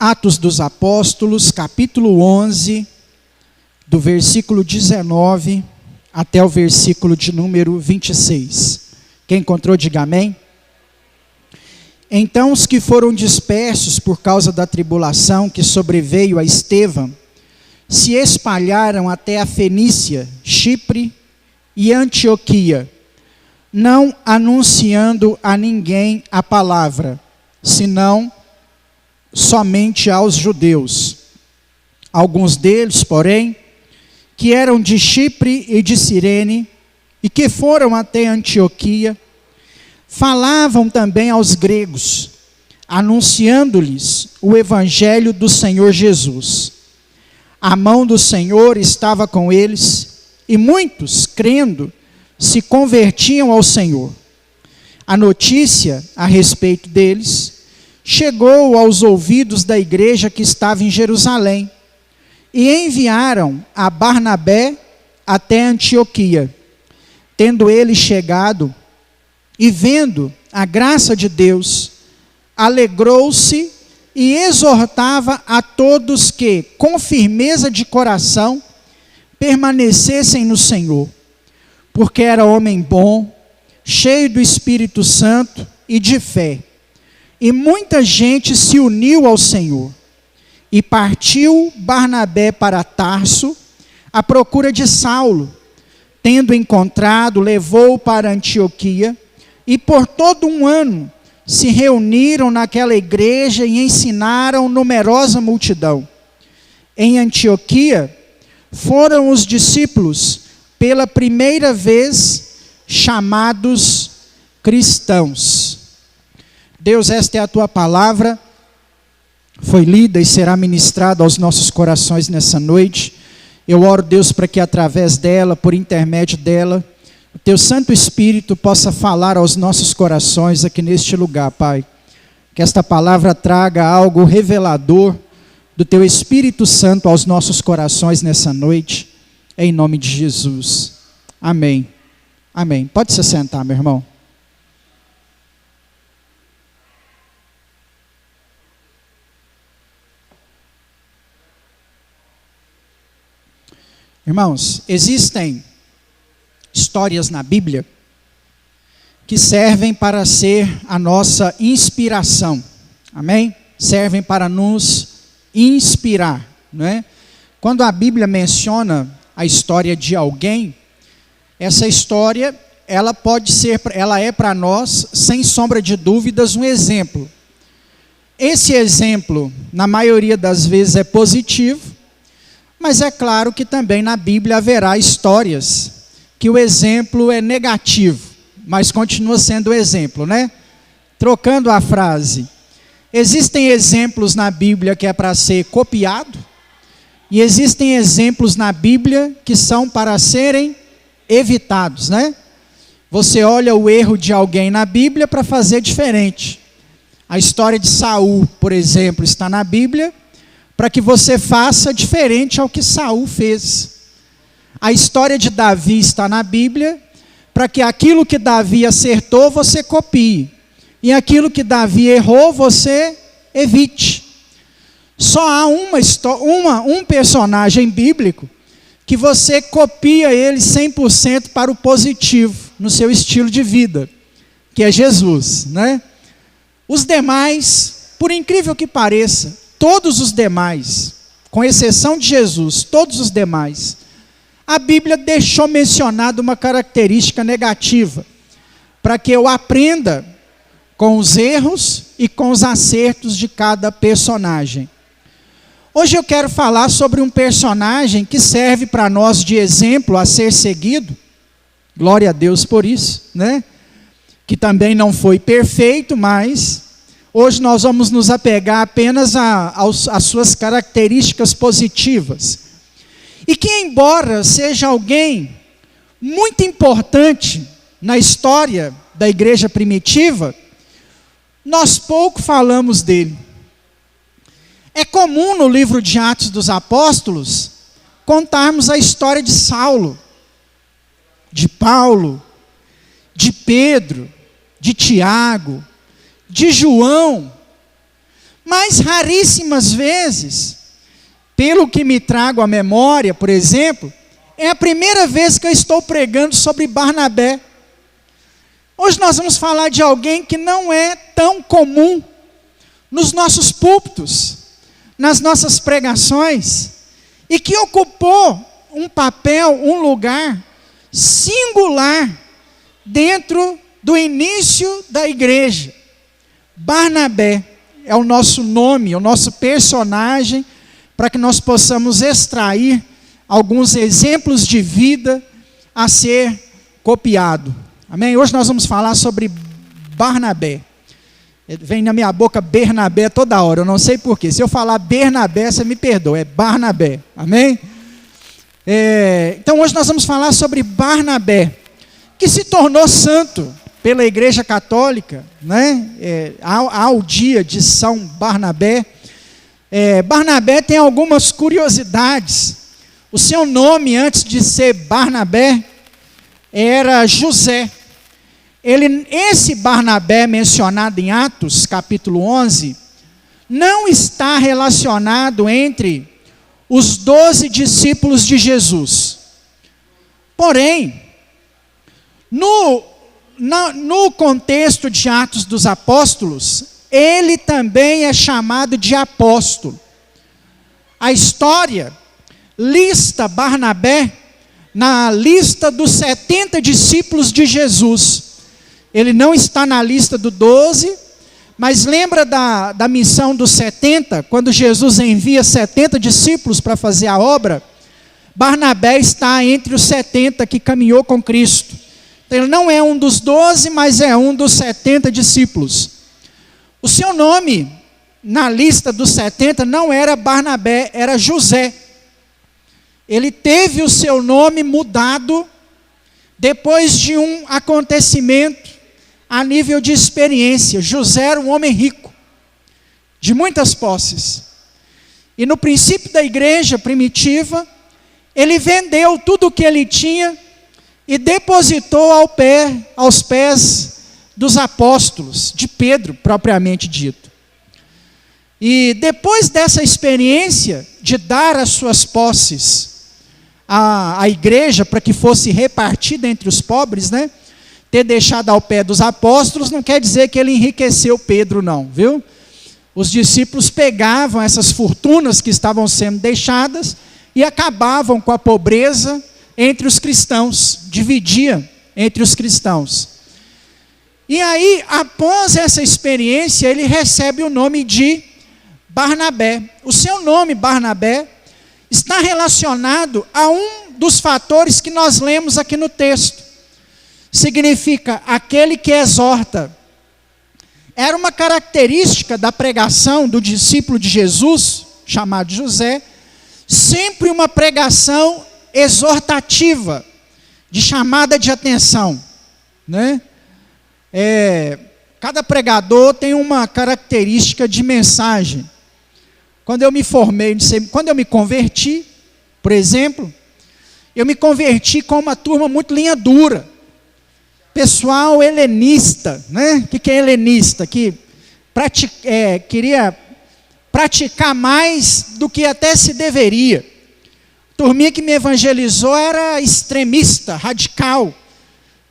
Atos dos Apóstolos, capítulo 11, do versículo 19 até o versículo de número 26. Quem encontrou, diga amém. Então os que foram dispersos por causa da tribulação que sobreveio a Estevão, se espalharam até a Fenícia, Chipre e Antioquia, não anunciando a ninguém a palavra, senão somente aos judeus. Alguns deles, porém, que eram de Chipre e de Cirene, e que foram até Antioquia, falavam também aos gregos, anunciando-lhes o evangelho do Senhor Jesus. A mão do Senhor estava com eles, e muitos, crendo, se convertiam ao Senhor. A notícia a respeito deles chegou aos ouvidos da igreja que estava em Jerusalém, e enviaram a Barnabé até Antioquia. Tendo ele chegado e vendo a graça de Deus, alegrou-se e exortava a todos que, com firmeza de coração, permanecessem no Senhor, porque era homem bom, cheio do Espírito Santo e de fé. E muita gente se uniu ao Senhor. E partiu Barnabé para Tarso, à procura de Saulo. Tendo encontrado, levou-o para Antioquia, e por todo um ano se reuniram naquela igreja e ensinaram numerosa multidão. Em Antioquia foram os discípulos, pela primeira vez, chamados cristãos. Deus, esta é a tua palavra, foi lida e será ministrada aos nossos corações nessa noite. Eu oro, Deus, para que através dela, por intermédio dela, o teu Santo Espírito possa falar aos nossos corações aqui neste lugar, Pai. Que esta palavra traga algo revelador do teu Espírito Santo aos nossos corações nessa noite, em nome de Jesus. Amém. Amém. Pode se sentar, meu irmão. Irmãos, existem histórias na Bíblia que servem para ser a nossa inspiração, amém? Servem para nos inspirar, não é? Quando a Bíblia menciona a história de alguém, essa história, ela é para nós, sem sombra de dúvidas, um exemplo. Esse exemplo, na maioria das vezes, é positivo, mas é claro que também na Bíblia haverá histórias que o exemplo é negativo, mas continua sendo exemplo, né? Trocando a frase, existem exemplos na Bíblia que é para ser copiado, e existem exemplos na Bíblia que são para serem evitados, né? Você olha o erro de alguém na Bíblia para fazer diferente. A história de Saul, por exemplo, está na Bíblia para que você faça diferente ao que Saul fez. A história de Davi está na Bíblia para que aquilo que Davi acertou, você copie. E aquilo que Davi errou, você evite. Só há um personagem bíblico que você copia ele 100% para o positivo, no seu estilo de vida, que é Jesus, né? Os demais, por incrível que pareça, todos os demais, com exceção de Jesus, todos os demais, a Bíblia deixou mencionada uma característica negativa, para que eu aprenda com os erros e com os acertos de cada personagem. Hoje eu quero falar sobre um personagem que serve para nós de exemplo a ser seguido, glória a Deus por isso, né? Que também não foi perfeito, mas hoje nós vamos nos apegar apenas às suas características positivas. E que, embora seja alguém muito importante na história da igreja primitiva, nós pouco falamos dele. É comum no livro de Atos dos Apóstolos contarmos a história de Saulo, de Paulo, de Pedro, de Tiago, de João, Mas raríssimas vezes, pelo que me trago à memória, por exemplo, é a primeira vez que eu estou pregando sobre Barnabé. Hoje nós vamos falar de alguém que não é tão comum nos nossos púlpitos, nas nossas pregações, e que ocupou um papel, um lugar singular dentro do início da igreja. Barnabé é o nosso nome, o nosso personagem, para que nós possamos extrair alguns exemplos de vida a ser copiado. Amém? Hoje nós vamos falar sobre Barnabé. Vem na minha boca Bernabé toda hora, eu não sei porquê. Se eu falar Bernabé, você me perdoa, é Barnabé. Amém? Então hoje nós vamos falar sobre Barnabé, que se tornou santo pela Igreja Católica, né? Há o dia de São Barnabé. Barnabé tem algumas curiosidades. O seu nome, antes de ser Barnabé, era José. Esse Barnabé mencionado em Atos, capítulo 11, não está relacionado entre os 12 discípulos de Jesus. Porém, no contexto de Atos dos Apóstolos, ele também é chamado de apóstolo. A história lista Barnabé na lista dos 70 discípulos de Jesus. Ele não está na lista do 12, mas lembra da missão dos 70, quando Jesus envia 70 discípulos para fazer a obra? Barnabé está entre os 70 que caminhou com Cristo. Então, ele não é um dos 12, mas é um dos 70 discípulos. O seu nome na lista dos 70 não era Barnabé, era José. Ele teve o seu nome mudado depois de um acontecimento a nível de experiência. José era um homem rico, de muitas posses. E no princípio da igreja primitiva, ele vendeu tudo o que ele tinha e depositou aos pés dos apóstolos, de Pedro, propriamente dito. E depois dessa experiência de dar as suas posses à igreja para que fosse repartida entre os pobres, né? Ter deixado ao pé dos apóstolos não quer dizer que ele enriqueceu Pedro, não, viu? Os discípulos pegavam essas fortunas que estavam sendo deixadas e acabavam com a pobreza entre os cristãos, dividia entre os cristãos. E aí, após essa experiência, ele recebe o nome de Barnabé. O seu nome, Barnabé, está relacionado a um dos fatores que nós lemos aqui no texto. Significa aquele que exorta. Era uma característica da pregação do discípulo de Jesus, chamado José, sempre uma pregação exortativa, de chamada de atenção, né? Cada pregador tem uma característica de mensagem. Quando eu me converti, por exemplo, eu me converti com uma turma muito linha dura. Pessoal helenista, né? O que é helenista? Que queria praticar mais do que até se deveria. A turminha que me evangelizou era extremista, radical.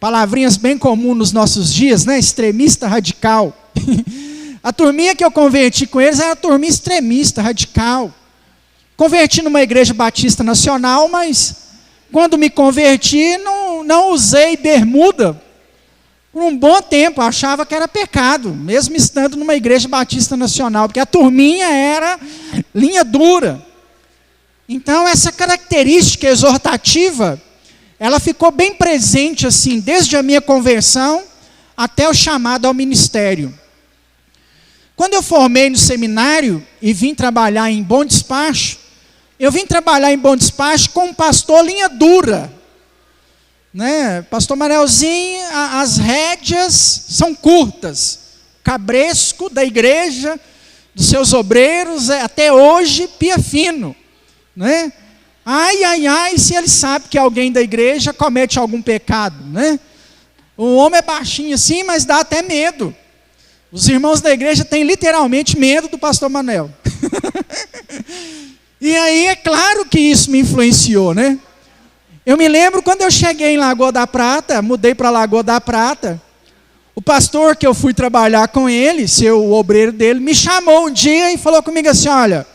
Palavrinhas bem comuns nos nossos dias, né? Extremista, radical. A turminha que eu converti com eles era a turminha extremista, radical. Converti numa igreja batista nacional, mas quando me converti, não usei bermuda por um bom tempo. Achava que era pecado, mesmo estando numa igreja batista nacional, porque a turminha era linha dura. Então, essa característica exortativa, ela ficou bem presente, assim, desde a minha conversão até o chamado ao ministério. Quando eu formei no seminário e vim trabalhar em Bom Despacho, eu vim trabalhar em Bom Despacho com um pastor linha dura, né? Pastor Manelzinho, as rédeas são curtas, o cabresco da igreja, dos seus obreiros, até hoje pia fino, né? Ai, se ele sabe que alguém da igreja comete algum pecado, né? O homem é baixinho assim, mas dá até medo. Os irmãos da igreja têm literalmente medo do pastor Manuel. E aí é claro que isso me influenciou, né? Eu me lembro quando eu cheguei em Lagoa da Prata, mudei para Lagoa da Prata, o pastor que eu fui trabalhar com ele, o obreiro dele, me chamou um dia e falou comigo assim: olha,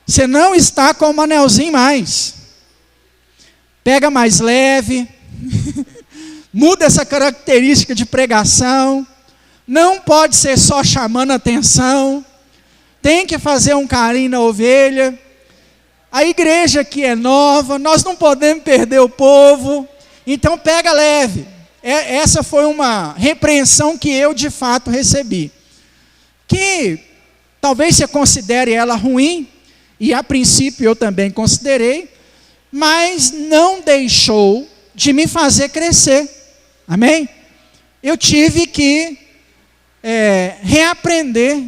você não está com o Manelzinho mais. Pega mais leve, muda essa característica de pregação, não pode ser só chamando atenção, tem que fazer um carinho na ovelha. A igreja aqui é nova, nós não podemos perder o povo, então pega leve. Essa foi uma repreensão que eu de fato recebi, que talvez você considere ela ruim, e a princípio eu também considerei, mas não deixou de me fazer crescer, amém? Eu tive que reaprender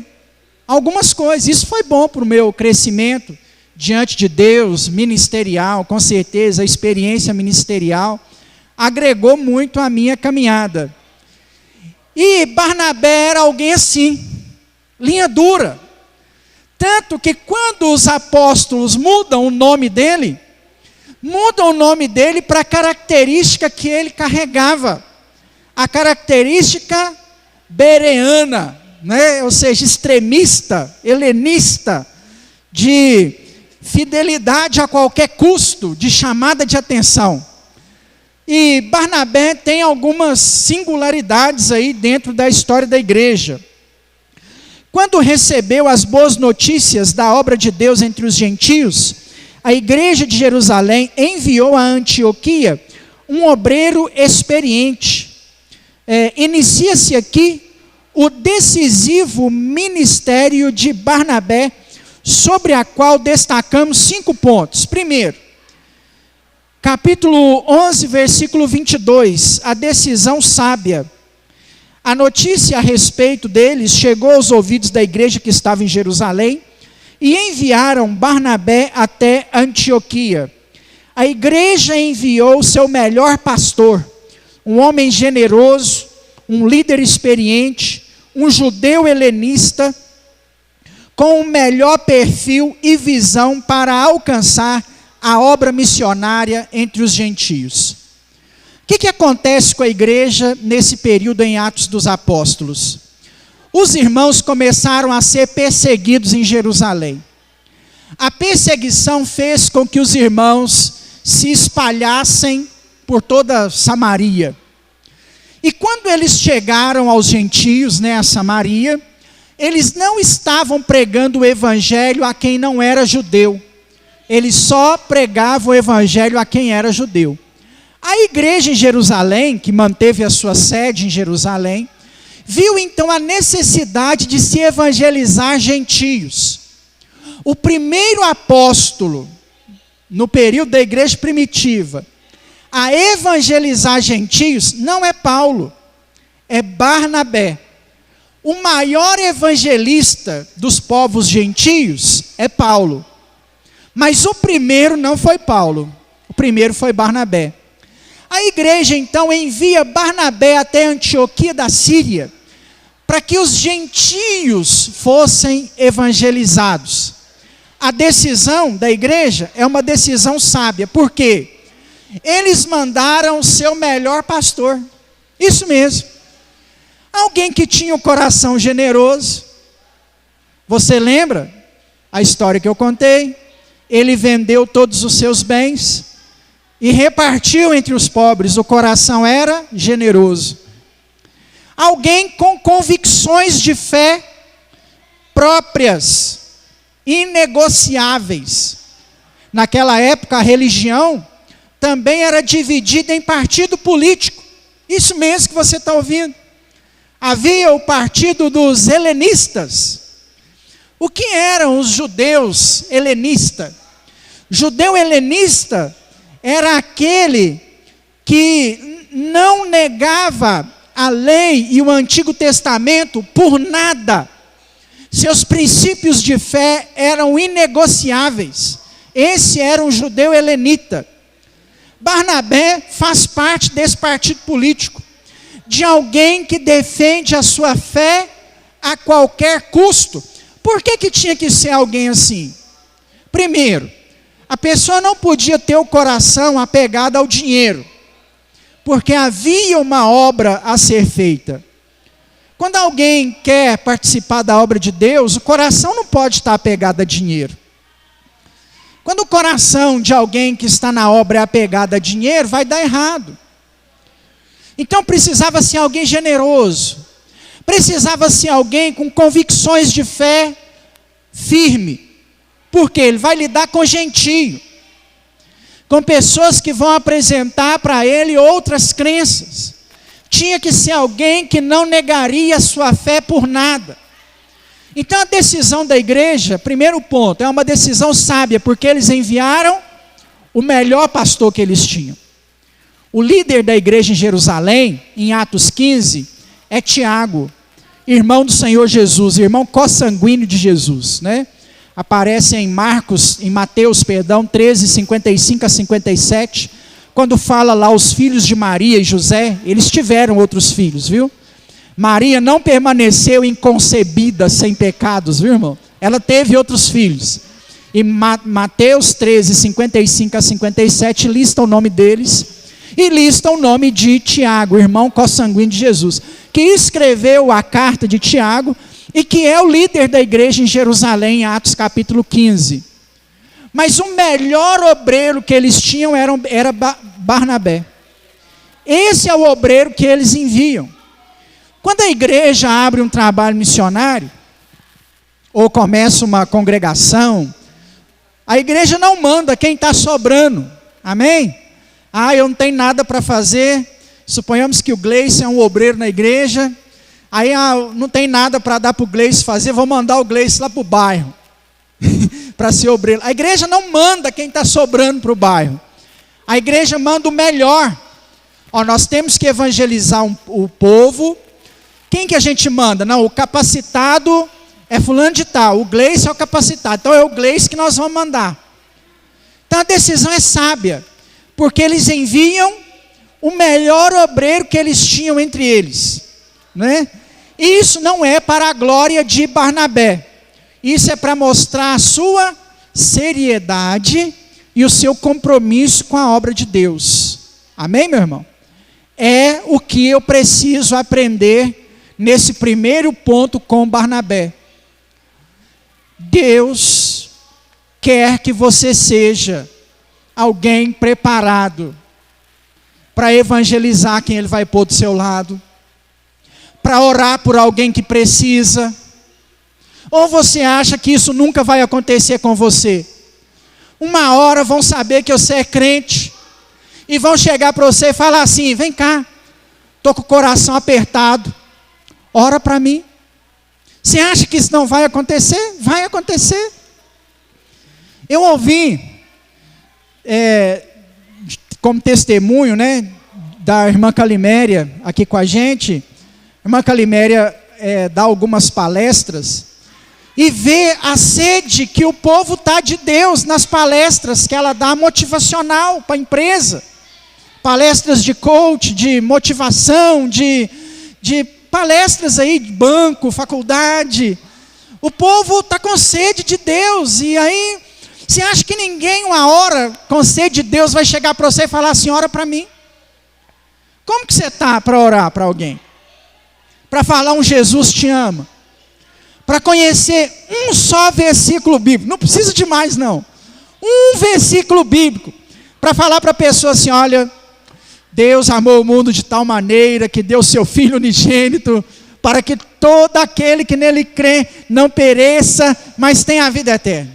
algumas coisas. Isso foi bom para o meu crescimento diante de Deus, ministerial, com certeza a experiência ministerial agregou muito à minha caminhada. E Barnabé era alguém assim, linha dura, tanto que quando os apóstolos mudam o nome dele para a característica que ele carregava, a característica bereana, né? Ou seja, extremista, helenista, de fidelidade a qualquer custo, de chamada de atenção. E Barnabé tem algumas singularidades aí dentro da história da igreja. Quando recebeu as boas notícias da obra de Deus entre os gentios, a igreja de Jerusalém enviou a Antioquia um obreiro experiente. Inicia-se aqui o decisivo ministério de Barnabé, sobre a qual destacamos 5 pontos. Primeiro, capítulo 11, versículo 22, a decisão sábia. A notícia a respeito deles chegou aos ouvidos da igreja que estava em Jerusalém, e enviaram Barnabé até Antioquia. A igreja enviou seu melhor pastor, um homem generoso, um líder experiente, um judeu helenista, com o melhor perfil e visão para alcançar a obra missionária entre os gentios. O que acontece com a igreja nesse período em Atos dos Apóstolos? Os irmãos começaram a ser perseguidos em Jerusalém. A perseguição fez com que os irmãos se espalhassem por toda Samaria. E quando eles chegaram aos gentios, a Samaria, eles não estavam pregando o evangelho a quem não era judeu. Eles só pregavam o evangelho a quem era judeu. A igreja em Jerusalém, que manteve a sua sede em Jerusalém, viu então a necessidade de se evangelizar gentios. O primeiro apóstolo, no período da igreja primitiva, a evangelizar gentios não é Paulo, é Barnabé. O maior evangelista dos povos gentios é Paulo. Mas o primeiro não foi Paulo, o primeiro foi Barnabé. A igreja então envia Barnabé até Antioquia da Síria, para que os gentios fossem evangelizados. A decisão da igreja é uma decisão sábia, por quê? Eles mandaram o seu melhor pastor, isso mesmo, alguém que tinha um coração generoso. Você lembra a história que eu contei? Ele vendeu todos os seus bens e repartiu entre os pobres, o coração era generoso. Alguém com convicções de fé próprias, inegociáveis. Naquela época a religião também era dividida em partido político, isso mesmo que você está ouvindo. Havia o partido dos helenistas. O que eram os judeus helenistas? Judeu helenista era aquele que não negava a lei e o Antigo Testamento por nada. Seus princípios de fé eram inegociáveis. Esse era um judeu helenita. Barnabé faz parte desse partido político, de alguém que defende a sua fé a qualquer custo. Por que tinha que ser alguém assim? Primeiro, a pessoa não podia ter o coração apegado ao dinheiro, porque havia uma obra a ser feita. Quando alguém quer participar da obra de Deus, o coração não pode estar apegado a dinheiro. Quando o coração de alguém que está na obra é apegado a dinheiro, vai dar errado. Então precisava ser alguém generoso, precisava ser alguém com convicções de fé firme, porque ele vai lidar com gentio, com pessoas que vão apresentar para ele outras crenças. Tinha que ser alguém que não negaria a sua fé por nada. Então a decisão da igreja, primeiro ponto, é uma decisão sábia, porque eles enviaram o melhor pastor que eles tinham. O líder da igreja em Jerusalém, em Atos 15, é Tiago, irmão do Senhor Jesus, irmão consanguíneo de Jesus, né? Aparece em Mateus, 13, 55 a 57, quando fala lá os filhos de Maria e José, eles tiveram outros filhos, viu? Maria não permaneceu inconcebida, sem pecados, viu, irmão? Ela teve outros filhos. E Mateus 13, 55 a 57 lista o nome deles, e lista o nome de Tiago, irmão consanguíneo de Jesus, que escreveu a carta de Tiago, e que é o líder da igreja em Jerusalém, em Atos capítulo 15. Mas o melhor obreiro que eles tinham era Barnabé. Esse é o obreiro que eles enviam. Quando a igreja abre um trabalho missionário, ou começa uma congregação, a igreja não manda quem está sobrando, amém? Eu não tenho nada para fazer, suponhamos que o Gleice é um obreiro na igreja, aí não tem nada para dar para o Gleice fazer, vou mandar o Gleice lá para o bairro, para ser obreiro. A igreja não manda quem está sobrando para o bairro, a igreja manda o melhor. Nós temos que evangelizar o povo. Quem que a gente manda? Não, o capacitado é fulano de tal, o Gleice é o capacitado, então é o Gleice que nós vamos mandar. Então a decisão é sábia, porque eles enviam o melhor obreiro que eles tinham entre eles, né? E isso não é para a glória de Barnabé, isso é para mostrar a sua seriedade e o seu compromisso com a obra de Deus. Amém, meu irmão? É o que eu preciso aprender nesse primeiro ponto com Barnabé. Deus quer que você seja alguém preparado para evangelizar quem Ele vai pôr do seu lado, para orar por alguém que precisa. Ou você acha que isso nunca vai acontecer com você? Uma hora vão saber que você é crente e vão chegar para você e falar assim: vem cá, estou com o coração apertado, ora para mim. Você acha que isso não vai acontecer? Vai acontecer. Eu ouvi, como testemunho, né, da irmã Caliméria aqui com a gente. A irmã Caliméria dá algumas palestras e vê a sede que o povo está de Deus nas palestras que ela dá motivacional para a empresa. Palestras de coach, de motivação, de palestras aí de banco, faculdade. O povo está com sede de Deus. E aí, você acha que ninguém, uma hora, com sede de Deus, vai chegar para você e falar assim: ora para mim? Como que você está para orar para alguém? Para falar um Jesus te ama? Para conhecer um só versículo bíblico? Não precisa de mais não. Um versículo bíblico. Para falar para a pessoa assim: olha, Deus amou o mundo de tal maneira que deu seu Filho unigênito, para que todo aquele que nele crê não pereça, mas tenha a vida eterna.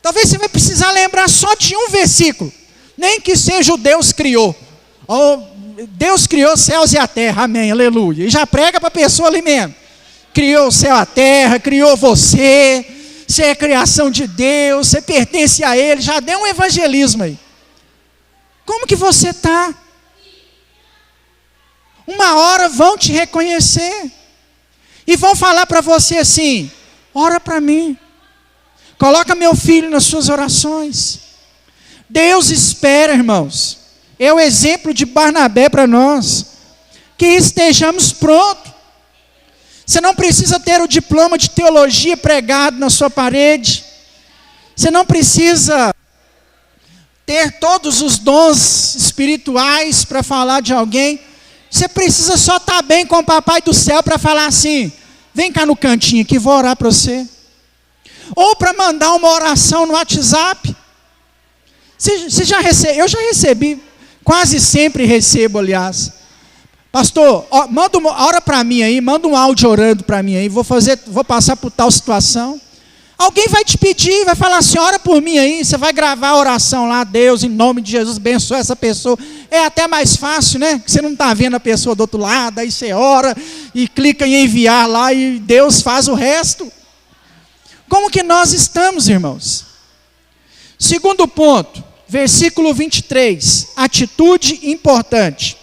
Talvez você vai precisar lembrar só de um versículo, nem que seja o Deus criou. Deus criou os céus e a terra, amém, aleluia. E já prega para a pessoa ali mesmo. Criou o céu e a terra, criou você, você é criação de Deus, você pertence a Ele, já deu um evangelismo aí. Como que você está? Uma hora vão te reconhecer e vão falar para você assim: ora para mim, coloca meu filho nas suas orações. Deus espera, irmãos, é o exemplo de Barnabé para nós, que estejamos prontos. Você não precisa ter o diploma de teologia pregado na sua parede. Você não precisa ter todos os dons espirituais para falar de alguém. Você precisa só estar bem com o Papai do Céu para falar assim: vem cá no cantinho que vou orar para você. Ou para mandar uma oração no WhatsApp. Você já recebe? Eu já recebi, quase sempre recebo, aliás. Pastor, ora para mim aí, manda um áudio orando para mim aí, vou passar por tal situação. Alguém vai te pedir, vai falar assim: ora por mim aí, você vai gravar a oração lá: Deus, em nome de Jesus, abençoa essa pessoa. É até mais fácil, né? Você não está vendo a pessoa do outro lado, aí você ora e clica em enviar lá e Deus faz o resto. Como que nós estamos, irmãos? Segundo ponto, versículo 23, atitude importante.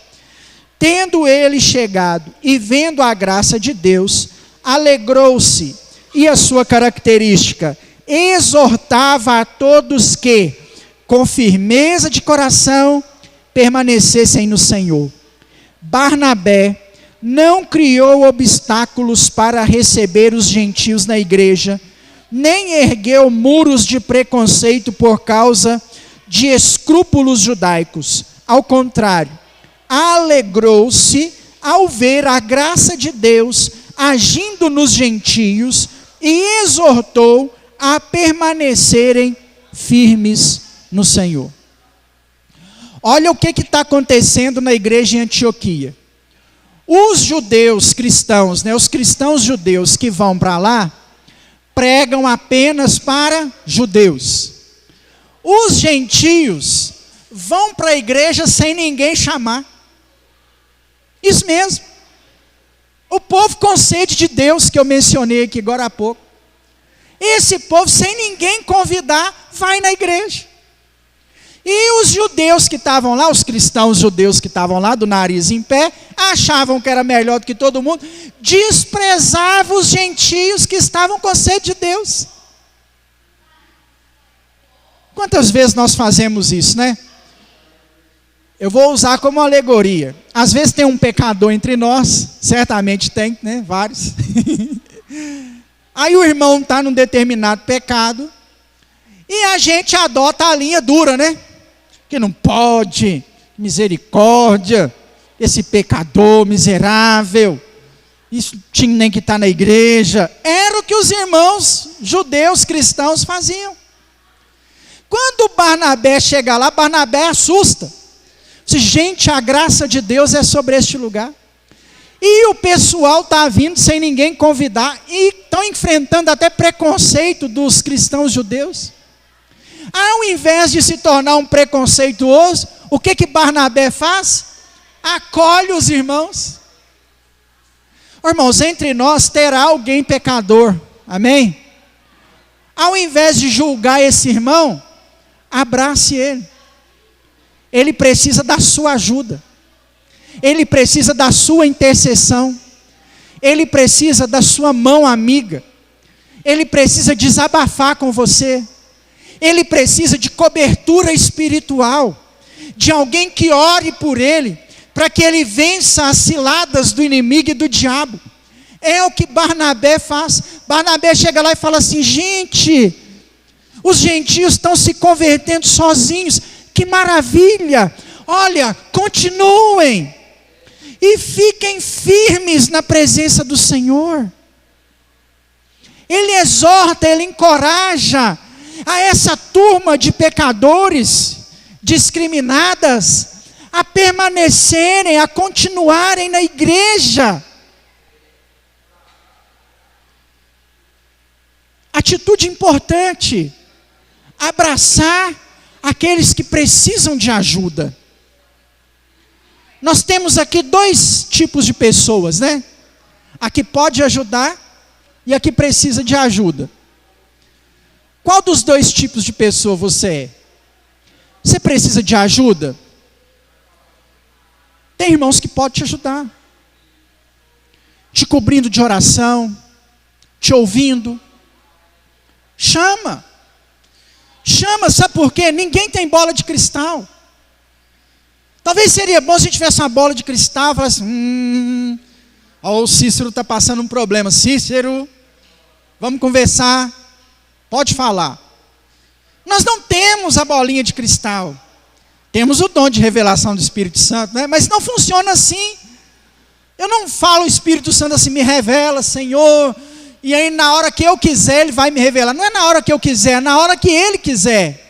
Tendo ele chegado e vendo a graça de Deus, alegrou-se, e a sua característica, exortava a todos que, com firmeza de coração, permanecessem no Senhor. Barnabé não criou obstáculos para receber os gentios na igreja, nem ergueu muros de preconceito por causa de escrúpulos judaicos. Ao contrário, alegrou-se ao ver a graça de Deus agindo nos gentios e exortou a permanecerem firmes no Senhor. Olha o que está acontecendo na igreja em Antioquia. Os judeus cristãos, os cristãos judeus que vão para lá, pregam apenas para judeus. Os gentios vão para a igreja sem ninguém chamar. Isso mesmo. O povo com sede de Deus, que eu mencionei aqui agora há pouco. Esse povo, sem ninguém convidar, vai na igreja. E os judeus que estavam lá, os cristãos judeus que estavam lá, do nariz em pé, achavam que era melhor do que todo mundo, desprezavam os gentios que estavam com sede de Deus. Quantas vezes nós fazemos isso, né? Eu vou usar como alegoria. Às vezes tem um pecador entre nós, certamente tem, né? Vários. Aí o irmão está num determinado pecado, e a gente adota a linha dura, né? Que não pode, misericórdia, esse pecador miserável, isso tinha nem que estar na igreja. Era o que os irmãos judeus cristãos faziam. Quando Barnabé chega lá, Barnabé assusta. Diz: gente, a graça de Deus é sobre este lugar. E o pessoal está vindo sem ninguém convidar, e estão enfrentando até preconceito dos cristãos judeus. Ao invés de se tornar um preconceituoso, o que Barnabé faz? Acolhe os irmãos. Irmãos, entre nós terá alguém pecador, amém? Ao invés de julgar esse irmão, abrace ele. Ele precisa da sua ajuda. Ele precisa da sua intercessão. Ele precisa da sua mão amiga. Ele precisa desabafar com você. Ele precisa de cobertura espiritual, de alguém que ore por ele, para que ele vença as ciladas do inimigo e do diabo. É o que Barnabé faz. Barnabé chega lá e fala assim: gente, os gentios estão se convertendo sozinhos, que maravilha, olha, continuem, e fiquem firmes na presença do Senhor. Ele exorta, ele encoraja a essa turma de pecadores, discriminadas, a permanecerem, a continuarem na igreja. Atitude importante, abraçar aqueles que precisam de ajuda. Nós temos aqui dois tipos de pessoas, né? A que pode ajudar e a que precisa de ajuda. Qual dos dois tipos de pessoa você é? Você precisa de ajuda? Tem irmãos que podem te ajudar, te cobrindo de oração, te ouvindo. Chama, sabe por quê? Ninguém tem bola de cristal. Talvez seria bom se a gente tivesse uma bola de cristal e falasse: Ó, o Cícero está passando um problema. Cícero, vamos conversar. Pode falar. Nós não temos a bolinha de cristal. Temos o dom de revelação do Espírito Santo, né? Mas não funciona assim. Eu não falo o Espírito Santo assim, me revela, Senhor, e aí na hora que eu quiser Ele vai me revelar. Não é na hora que eu quiser, é na hora que Ele quiser.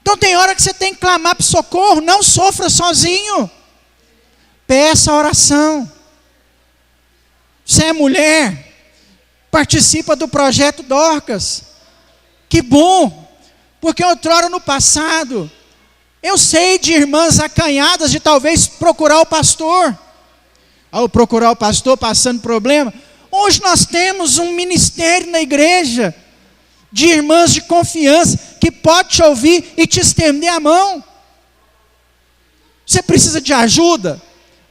Então tem hora que você tem que clamar por socorro, não sofra sozinho. Peça a oração. Você é mulher, participa do projeto Dorcas. Que bom, porque outrora no passado, eu sei de irmãs acanhadas de talvez procurar o pastor. Ao procurar o pastor passando problema. Hoje nós temos um ministério na igreja de irmãs de confiança que pode te ouvir e te estender a mão. Você precisa de ajuda?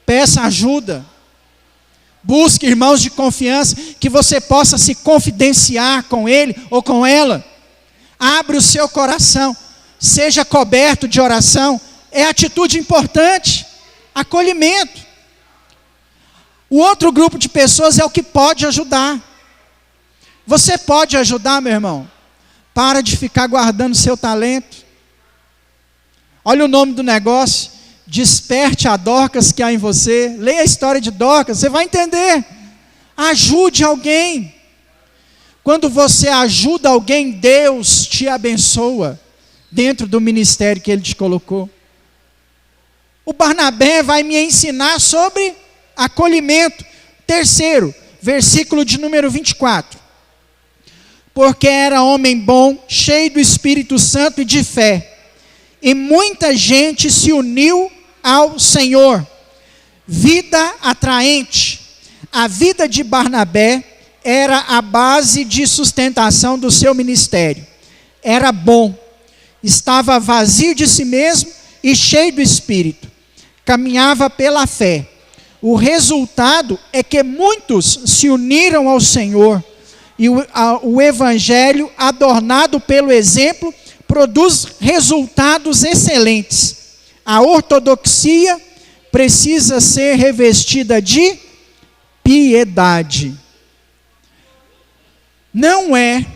Peça ajuda. Busque irmãos de confiança que você possa se confidenciar com ele ou com ela. Abre o seu coração. Seja coberto de oração. É atitude importante. Acolhimento. O outro grupo de pessoas é o que pode ajudar. Você pode ajudar, meu irmão? Para de ficar guardando seu talento. Olha o nome do negócio. Desperte a Dorcas que há em você. Leia a história de Dorcas, você vai entender. Ajude alguém. Quando você ajuda alguém, Deus te abençoa dentro do ministério que Ele te colocou. O Barnabé vai me ensinar sobre acolhimento. Terceiro, versículo de número 24. Porque era homem bom, cheio do Espírito Santo e de fé, e muita gente se uniu ao Senhor. Vida atraente. A vida de Barnabé era a base de sustentação do seu ministério. Era bom, estava vazio de si mesmo e cheio do Espírito. Caminhava pela fé. O resultado é que muitos se uniram ao Senhor, e o Evangelho, adornado pelo exemplo, produz resultados excelentes. A ortodoxia precisa ser revestida de piedade. Não é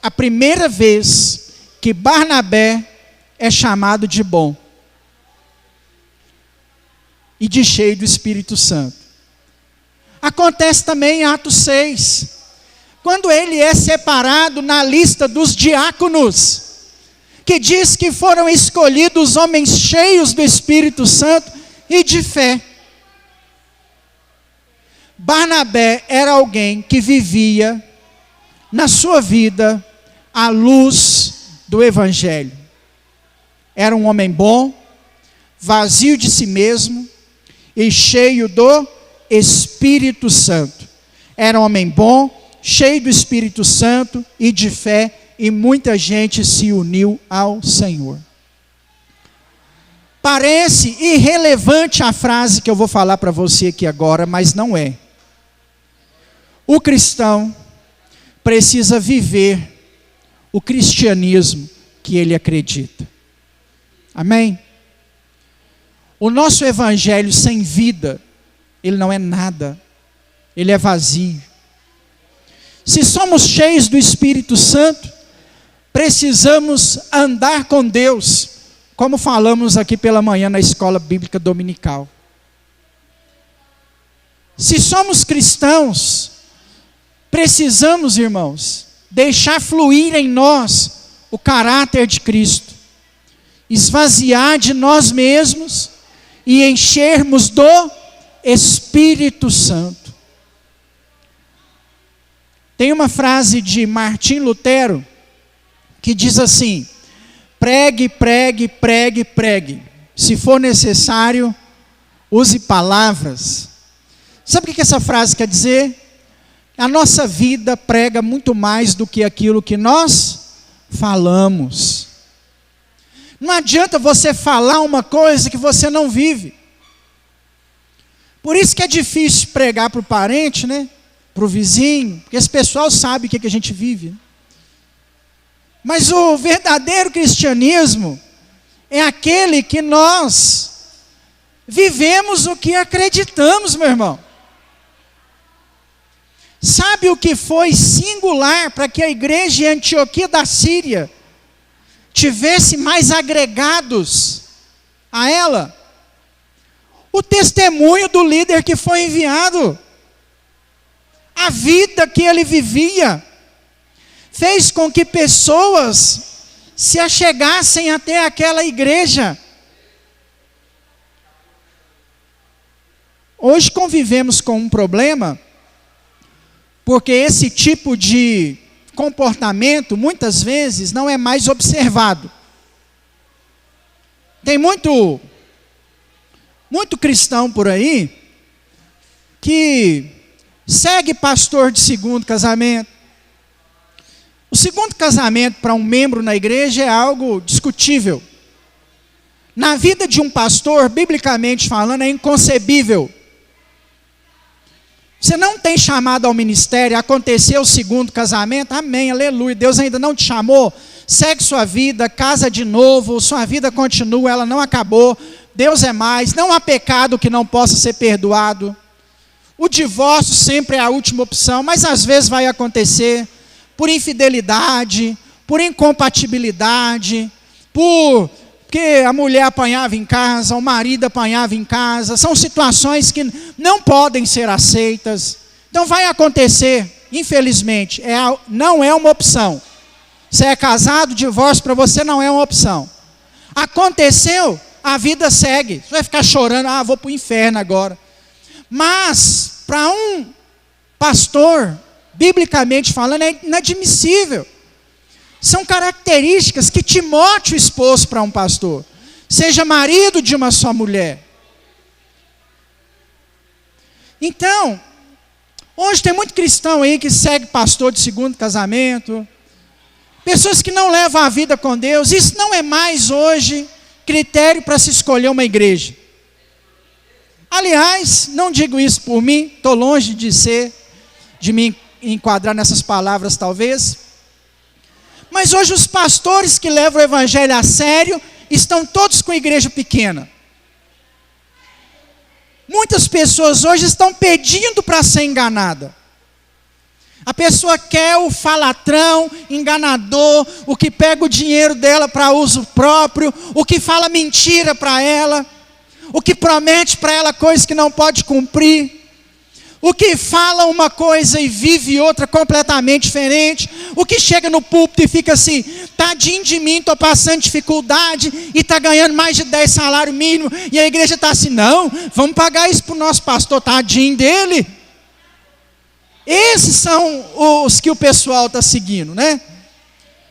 a primeira vez que Barnabé é chamado de bom e de cheio do Espírito Santo. Acontece também em Atos 6, quando ele é separado na lista dos diáconos, que diz que foram escolhidos homens cheios do Espírito Santo e de fé. Barnabé era alguém que vivia na sua vida à luz do Evangelho. Era um homem bom, vazio de si mesmo e cheio do Espírito Santo. Era um homem bom, cheio do Espírito Santo e de fé, e muita gente se uniu ao Senhor. Parece irrelevante a frase que eu vou falar para você aqui agora, mas não é. O cristão precisa viver o cristianismo que ele acredita. Amém? O nosso evangelho sem vida, ele não é nada, ele é vazio. Se somos cheios do Espírito Santo, precisamos andar com Deus, como falamos aqui pela manhã na escola bíblica dominical. Se somos cristãos, precisamos, irmãos, deixar fluir em nós o caráter de Cristo, esvaziar de nós mesmos e enchermos do Espírito Santo. Tem uma frase de Martim Lutero que diz assim: pregue, pregue, pregue, pregue. Se for necessário, use palavras. Sabe o que essa frase quer dizer? A nossa vida prega muito mais do que aquilo que nós falamos. Não adianta você falar uma coisa que você não vive. Por isso que é difícil pregar para o parente, né? Para o vizinho, porque esse pessoal sabe o que a gente vive. Mas o verdadeiro cristianismo é aquele que nós vivemos o que acreditamos, meu irmão. Sabe o que foi singular para que a igreja em Antioquia da Síria tivesse mais agregados a ela? O testemunho do líder que foi enviado. A vida que ele vivia fez com que pessoas se achegassem até aquela igreja. Hoje convivemos com um problema, porque esse tipo de comportamento, muitas vezes, não é mais observado. Tem muito cristão por aí, que segue pastor de segundo casamento. O segundo casamento para um membro na igreja é algo discutível. Na vida de um pastor, biblicamente falando, é inconcebível. Você não tem chamado ao ministério, aconteceu o segundo casamento, amém, aleluia, Deus ainda não te chamou, segue sua vida, casa de novo, sua vida continua, ela não acabou, Deus é mais, não há pecado que não possa ser perdoado. O divórcio sempre é a última opção, mas às vezes vai acontecer por infidelidade, por incompatibilidade, porque a mulher apanhava em casa, o marido apanhava em casa. São situações que não podem ser aceitas. Então vai acontecer, infelizmente, não é uma opção. Você é casado, divórcio para você não é uma opção. Aconteceu, a vida segue. Você vai ficar chorando, vou para o inferno agora. Mas, para um pastor, biblicamente falando, é inadmissível. São características que Timóteo expôs para um pastor. Seja marido de uma só mulher. Então, hoje tem muito cristão aí que segue pastor de segundo casamento. Pessoas que não levam a vida com Deus. Isso não é mais hoje critério para se escolher uma igreja. Aliás, não digo isso por mim, estou longe de me enquadrar nessas palavras talvez. Mas hoje os pastores que levam o evangelho a sério estão todos com igreja pequena. Muitas pessoas hoje estão pedindo para ser enganada. A pessoa quer o falatrão, enganador, o que pega o dinheiro dela para uso próprio, o que fala mentira para ela, o que promete para ela coisas que não pode cumprir, o que fala uma coisa e vive outra completamente diferente, o que chega no púlpito e fica assim, tadinho de mim, estou passando dificuldade e está ganhando mais de 10 salários mínimos, e a igreja está assim, não, vamos pagar isso para o nosso pastor, tadinho dele. Esses são os que o pessoal está seguindo, né?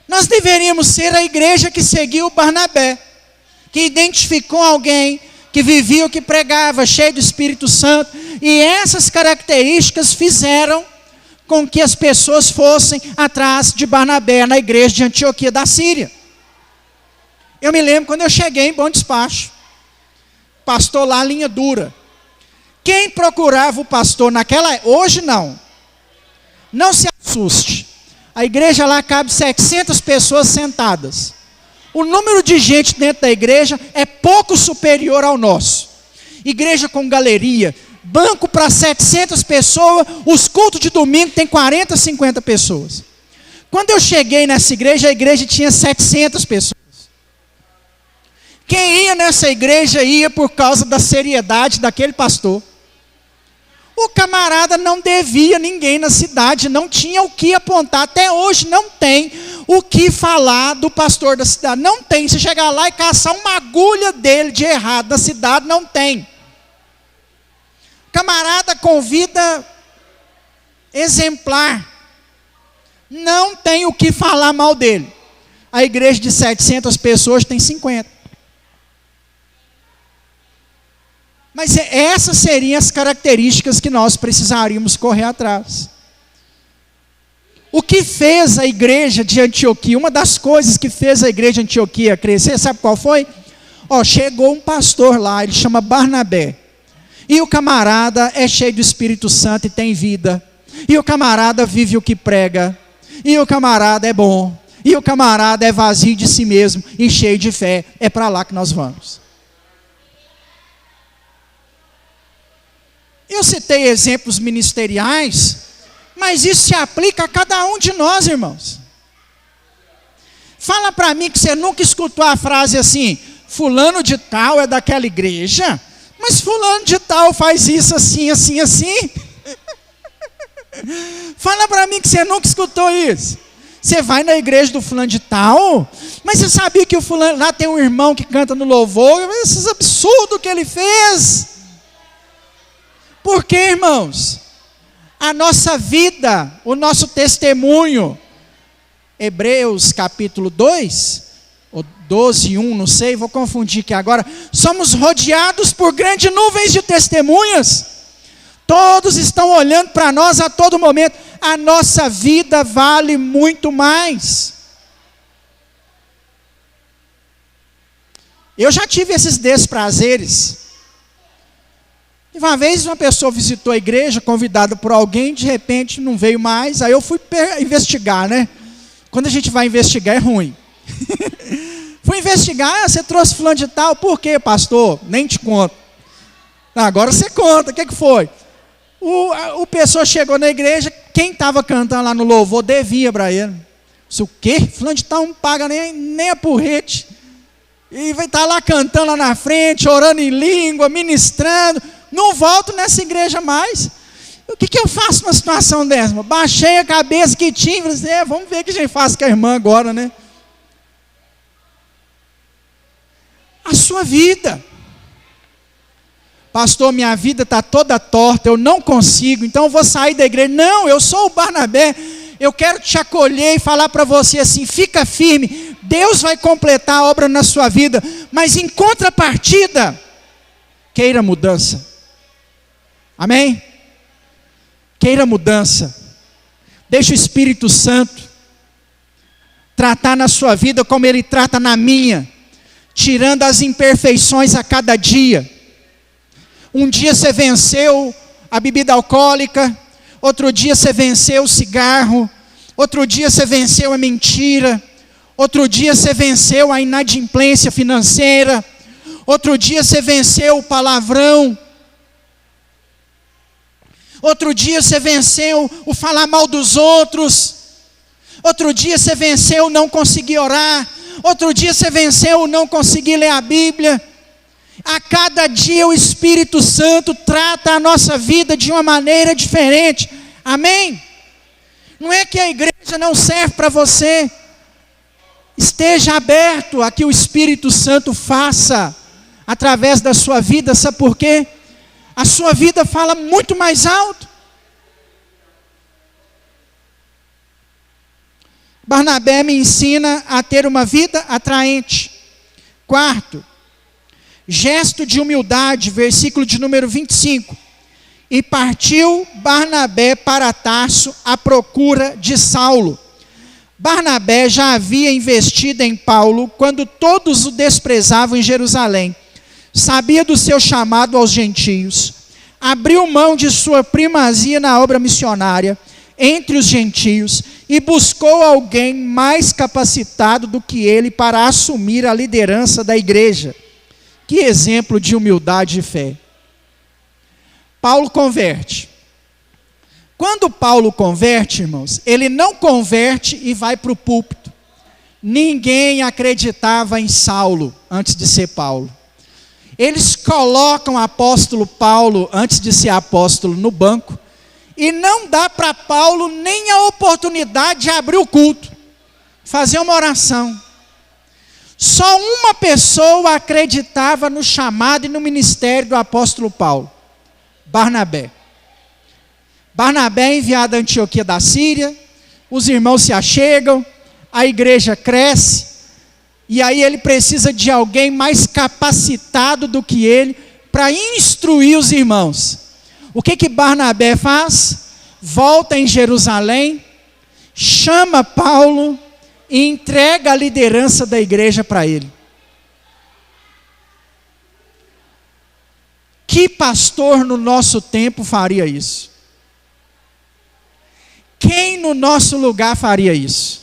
Nós deveríamos ser a igreja que seguiu Barnabé, que identificou alguém que vivia o que pregava, cheio do Espírito Santo, e essas características fizeram com que as pessoas fossem atrás de Barnabé na igreja de Antioquia da Síria. Eu me lembro quando eu cheguei em Bom Despacho, pastor lá, linha dura. Quem procurava o pastor hoje não se assuste, a igreja lá cabe 700 pessoas sentadas. O número de gente dentro da igreja é pouco superior ao nosso. Igreja com galeria, banco para 700 pessoas, os cultos de domingo tem 40, 50 pessoas. Quando eu cheguei nessa igreja, a igreja tinha 700 pessoas. Quem ia nessa igreja ia por causa da seriedade daquele pastor. O camarada não devia ninguém na cidade, não tinha o que apontar, até hoje não tem o que falar do pastor da cidade, não tem. Se chegar lá e caçar uma agulha dele de errado na cidade, não tem. Camarada com vida exemplar, não tem o que falar mal dele. A igreja de 700 pessoas tem 50. Mas essas seriam as características que nós precisaríamos correr atrás. O que fez a igreja de Antioquia, uma das coisas que fez a igreja de Antioquia crescer, sabe qual foi? Chegou um pastor lá, ele chama Barnabé. E o camarada é cheio do Espírito Santo e tem vida. E o camarada vive o que prega. E o camarada é bom. E o camarada é vazio de si mesmo e cheio de fé. É para lá que nós vamos. Eu citei exemplos ministeriais, Mas isso se aplica a cada um de nós, irmãos. Fala para mim que você nunca escutou a frase assim: fulano de tal é daquela igreja, mas fulano de tal faz isso assim, assim, assim. Fala para mim que você nunca escutou isso. Você vai na igreja do fulano de tal, mas você sabia que o fulano lá tem um irmão que canta no louvor? Esses absurdos que ele fez. Por quê, irmãos? A nossa vida, o nosso testemunho, Hebreus capítulo 2, ou 12, 1, não sei, vou confundir aqui agora. Somos rodeados por grandes nuvens de testemunhas. Todos estão olhando para nós a todo momento. A nossa vida vale muito mais. Eu já tive esses desprazeres. Uma vez uma pessoa visitou a igreja, convidada por alguém, de repente não veio mais, aí eu fui investigar, né? Quando a gente vai investigar é ruim. Fui investigar, você trouxe fulano de tal, por quê, pastor? Nem te conto. Agora você conta, o que foi? O pessoa chegou na igreja, quem estava cantando lá no louvor devia para ele. Disse, o quê? Fulano de tal não paga nem a porrete. E vai estar lá cantando lá na frente, orando em língua, ministrando. Não volto nessa igreja mais. O que eu faço numa situação dessa? Baixei a cabeça que tinha e falei, vamos ver o que a gente faz com a irmã agora, né? A sua vida. Pastor, minha vida está toda torta, eu não consigo, então eu vou sair da igreja. Não, eu sou o Barnabé, eu quero te acolher e falar para você assim, fica firme, Deus vai completar a obra na sua vida, mas em contrapartida, queira mudança. Amém? Queira mudança. Deixe o Espírito Santo tratar na sua vida como Ele trata na minha, tirando as imperfeições a cada dia. Um dia você venceu a bebida alcoólica, outro dia você venceu o cigarro, outro dia você venceu a mentira, outro dia você venceu a inadimplência financeira, outro dia você venceu o palavrão, outro dia você venceu o falar mal dos outros, outro dia você venceu o não conseguir orar, outro dia você venceu o não conseguir ler a Bíblia. A cada dia o Espírito Santo trata a nossa vida de uma maneira diferente. Amém? Não é que a igreja não serve para você. Esteja aberto a que o Espírito Santo faça através da sua vida. Sabe por quê? A sua vida fala muito mais alto. Barnabé me ensina a ter uma vida atraente. Quarto, gesto de humildade, versículo de número 25. E partiu Barnabé para Tarso à procura de Saulo. Barnabé já havia investido em Paulo quando todos o desprezavam em Jerusalém. Sabia do seu chamado aos gentios. Abriu mão de sua primazia na obra missionária entre os gentios e buscou alguém mais capacitado do que ele para assumir a liderança da igreja. Que exemplo de humildade e fé. Paulo converte. Quando Paulo converte, irmãos, ele não converte e vai para o púlpito. Ninguém acreditava em Saulo antes de ser Paulo. Eles colocam o apóstolo Paulo, antes de ser apóstolo, no banco, e não dá para Paulo nem a oportunidade de abrir o culto, fazer uma oração. Só uma pessoa acreditava no chamado e no ministério do apóstolo Paulo, Barnabé. Barnabé é enviado a Antioquia da Síria, os irmãos se achegam, a igreja cresce, e aí ele precisa de alguém mais capacitado do que ele, para instruir os irmãos. O que Barnabé faz? Volta em Jerusalém, chama Paulo, e entrega a liderança da igreja para ele. Que pastor no nosso tempo faria isso? Quem no nosso lugar faria isso?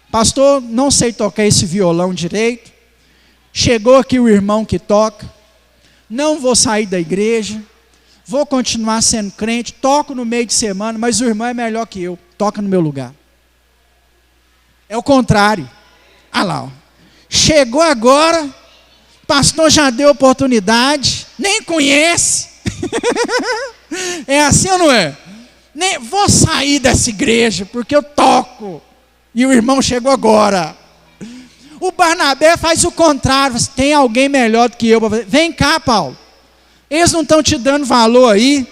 Pastor, não sei tocar esse violão direito. Chegou aqui o irmão que toca. Não vou sair da igreja. vou continuar sendo crente, toco no meio de semana, mas o irmão é melhor que eu, toca no meu lugar. É o contrário. Ah lá, ó. Chegou agora, pastor já deu oportunidade, nem conhece. É assim ou não é? Nem, vou sair dessa igreja porque eu toco. E o irmão chegou agora. O Barnabé faz o contrário. Tem alguém melhor do que eu para fazer. Vem cá, Paulo. Eles não estão te dando valor aí.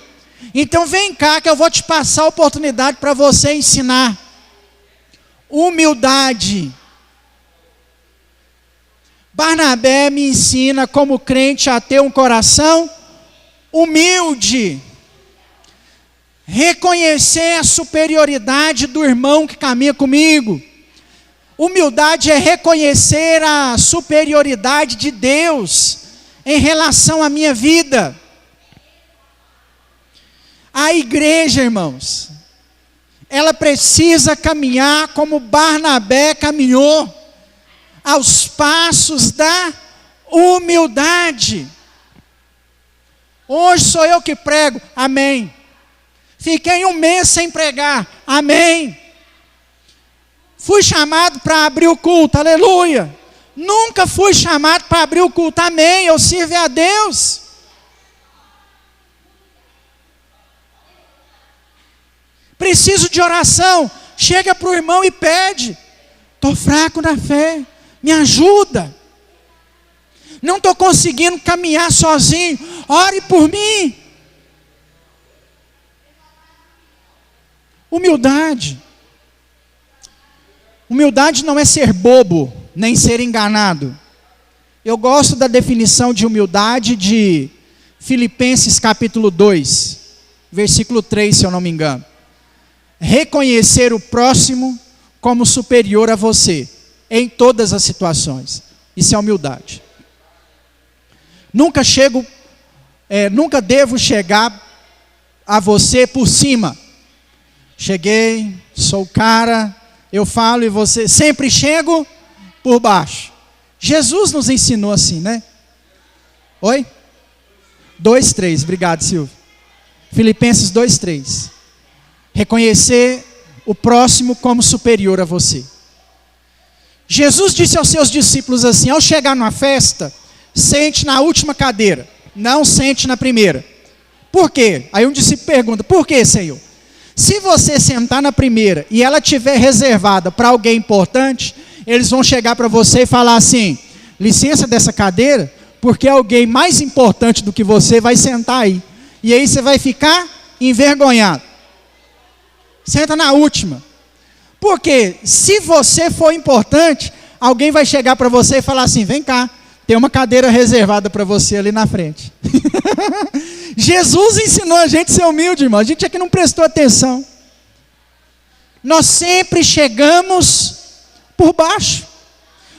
Então vem cá que eu vou te passar a oportunidade para você ensinar. Humildade. Barnabé me ensina como crente a ter um coração humilde. Reconhecer a superioridade do irmão que caminha comigo. Humildade é reconhecer a superioridade de Deus em relação à minha vida. A igreja, irmãos, ela precisa caminhar como Barnabé caminhou, aos passos da humildade. Hoje sou eu que prego, amém. Fiquei um mês sem pregar, amém. Fui chamado para abrir o culto, aleluia. Nunca fui chamado para abrir o culto, amém. Eu sirvo a Deus. Preciso de oração. Chega para o irmão e pede. Estou fraco na fé, me ajuda. Não estou conseguindo caminhar sozinho, ore por mim. Humildade. Humildade não é ser bobo, nem ser enganado. Eu gosto da definição de humildade de Filipenses capítulo 2, versículo 3, se eu não me engano. Reconhecer o próximo como superior a você, em todas as situações. Isso é humildade. Nunca devo chegar a você por cima. Cheguei, sou o cara, eu falo e você, sempre chego por baixo. Jesus nos ensinou assim, né? Oi? 2:3, obrigado, Silvio. Filipenses 2:3. Reconhecer o próximo como superior a você. Jesus disse aos seus discípulos assim: ao chegar numa festa, sente na última cadeira, não sente na primeira. Por quê? Aí um discípulo pergunta: por quê, Senhor? Se você sentar na primeira e ela estiver reservada para alguém importante, eles vão chegar para você e falar assim: licença dessa cadeira, porque alguém mais importante do que você vai sentar aí. E aí você vai ficar envergonhado. Senta na última. Porque se você for importante, alguém vai chegar para você e falar assim: vem cá, tem uma cadeira reservada para você ali na frente. Jesus ensinou a gente a ser humilde, irmão. A gente é que não prestou atenção. Nós sempre chegamos por baixo.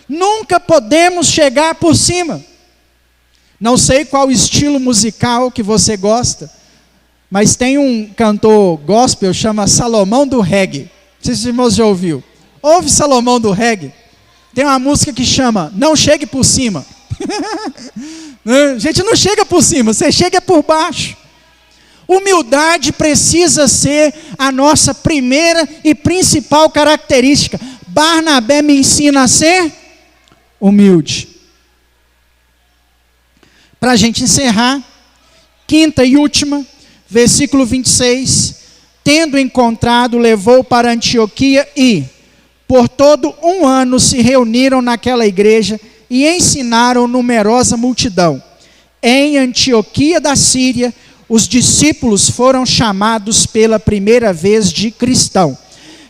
Nunca podemos chegar por cima. Não sei qual estilo musical que você gosta, mas tem um cantor gospel, chama Salomão do Reggae. Não sei se os irmãos já ouviu. Ouve Salomão do Reggae. Tem uma música que chama Não Chegue por Cima. A gente não chega por cima, você chega por baixo. Humildade precisa ser a nossa primeira e principal característica. Barnabé me ensina a ser humilde. Para a gente encerrar, quinta e última, versículo 26. Tendo encontrado, levou para Antioquia e, por todo um ano, se reuniram naquela igreja e ensinaram numerosa multidão. Em Antioquia da Síria, os discípulos foram chamados pela primeira vez de cristão.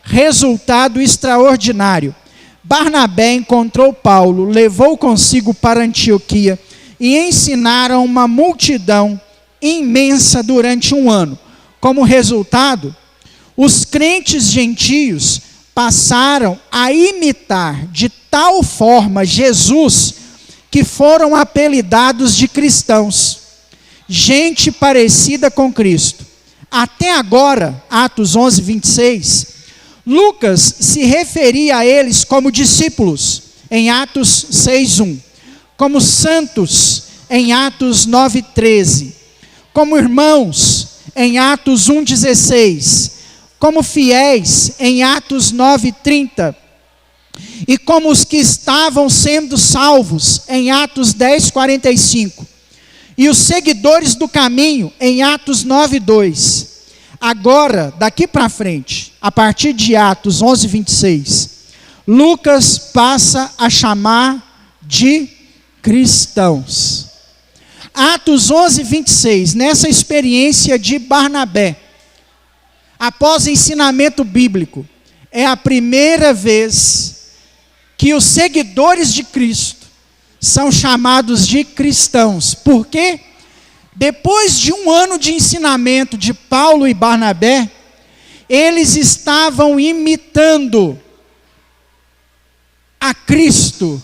Resultado extraordinário. Barnabé encontrou Paulo, levou consigo para Antioquia e ensinaram uma multidão imensa durante um ano. Como resultado, os crentes gentios passaram a imitar de tal forma Jesus, que foram apelidados de cristãos, gente parecida com Cristo. Até agora, Atos 11, 26, Lucas se referia a eles como discípulos, em Atos 6, 1, como santos, em Atos 9, 13, como irmãos, em Atos 1,16, como fiéis, em Atos 9,30, e como os que estavam sendo salvos, em Atos 10,45, e os seguidores do caminho, em Atos 9,2. Agora, daqui para frente, a partir de Atos 11,26, Lucas passa a chamar de cristãos. Atos 11,26, nessa experiência de Barnabé, após ensinamento bíblico, é a primeira vez que os seguidores de Cristo são chamados de cristãos. Por quê? Depois de um ano de ensinamento de Paulo e Barnabé, eles estavam imitando a Cristo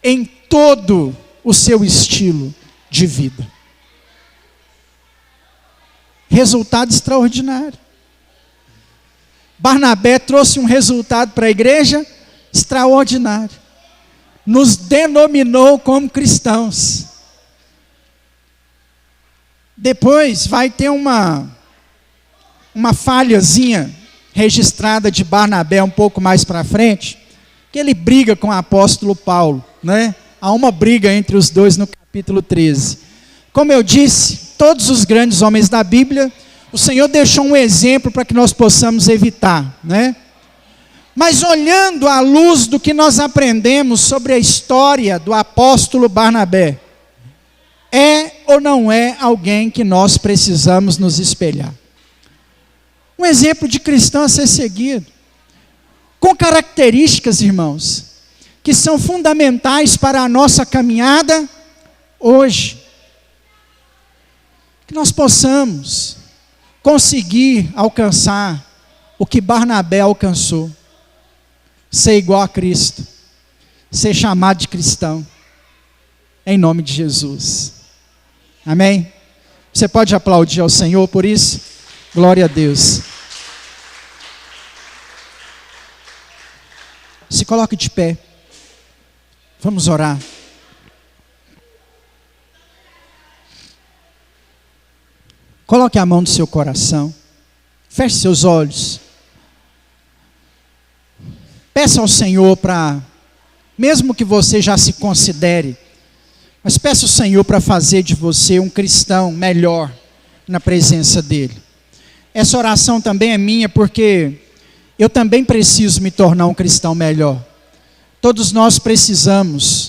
em todo o seu estilo de vida. Resultado extraordinário. Barnabé trouxe um resultado para a igreja extraordinário. Nos denominou como cristãos. Depois vai ter uma falhazinha registrada de Barnabé um pouco mais para frente, que ele briga com o apóstolo Paulo, né? Há uma briga entre os dois no capítulo 13. Como eu disse, todos os grandes homens da Bíblia, o Senhor deixou um exemplo para que nós possamos evitar, né? Mas olhando à luz do que nós aprendemos sobre a história do apóstolo Barnabé, é ou não é alguém que nós precisamos nos espelhar? Um exemplo de cristão a ser seguido, com características, irmãos, que são fundamentais para a nossa caminhada hoje. Que nós possamos conseguir alcançar o que Barnabé alcançou. Ser igual a Cristo. Ser chamado de cristão. Em nome de Jesus. Amém? Você pode aplaudir ao Senhor por isso? Glória a Deus. Se coloque de pé. Vamos orar. Coloque a mão no seu coração. Feche seus olhos. Peça ao Senhor para, mesmo que você já se considere, mas peça ao Senhor para fazer de você um cristão melhor na presença dEle. Essa oração também é minha, porque eu também preciso me tornar um cristão melhor. Todos nós precisamos